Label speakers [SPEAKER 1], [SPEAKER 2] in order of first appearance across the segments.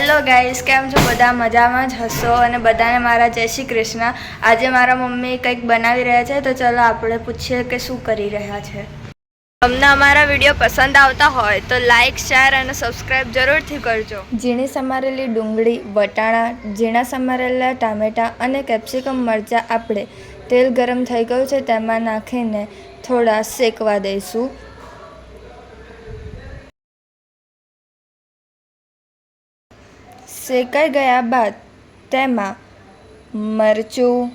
[SPEAKER 1] Hello guys, કેમ છો? બધા મજામાં જ હશો અને બધાને મારા જય શ્રી કૃષ્ણ। આજે મારા મમ્મી કંઈક બનાવી રહ્યા છે, તો ચલો આપણે પૂછીએ કે શું કરી રહ્યા છે। તમને અમારા વિડીયો પસંદ આવતા હોય તો લાઇક, શેર અને સબસ્ક્રાઈબ જરૂરથી કરજો। ઝીણી સમારેલી ડુંગળી, વટાણા, ઝીણા સમારેલા ટામેટાં અને કેપ્સિકમ મરચાં આપણે તેલ ગરમ થઈ ગયું છે તેમાં નાખીને થોડા શેકવા દઈશું। શેકાઈ ગયા બાદ તેમાં મરચું,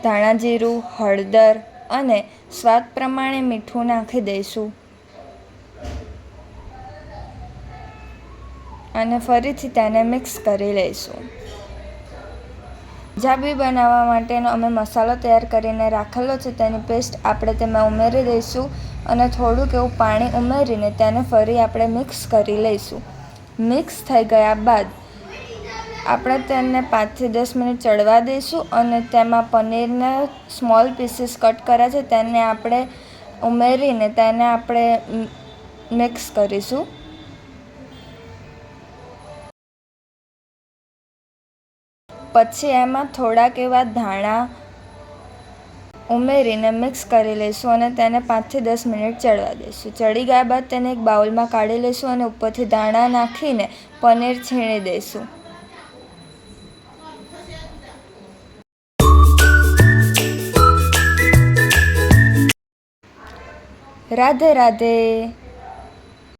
[SPEAKER 1] ધાણા જીરું, હળદર અને સ્વાદ પ્રમાણે મીઠું નાખી દઈશું અને ફરીથી તેને મિક્સ કરી લઈશું। પંજાબી બનાવવા માટેનો અમે મસાલો તૈયાર કરીને રાખેલો છે, તેની પેસ્ટ આપણે તેમાં ઉમેરી દઈશું અને થોડુંક એવું પાણી ઉમેરીને તેને ફરી આપણે મિક્સ કરી લઈશું। મિક્સ થઈ ગયા બાદ આપણે તેને 5 થી 10 મિનિટ ચડવા દઈશું અને તેમાં પનીરના સ્મોલ પીસીસ કટ કર્યા છે તેને આપણે ઉમેરીને તેને આપણે મિક્સ કરીશું। પછી એમાં થોડાક એવા ધાણા ઉમેરીને મિક્સ કરી લઈશું અને તેને 5 થી 10 મિનિટ ચડવા દઈશું। ચડી ગયા બાદ તેને એક બાઉલમાં કાઢી લઈશું અને ઉપરથી ધાણા નાખીને પનીર છીણી દઈશું। રાધે રાધે।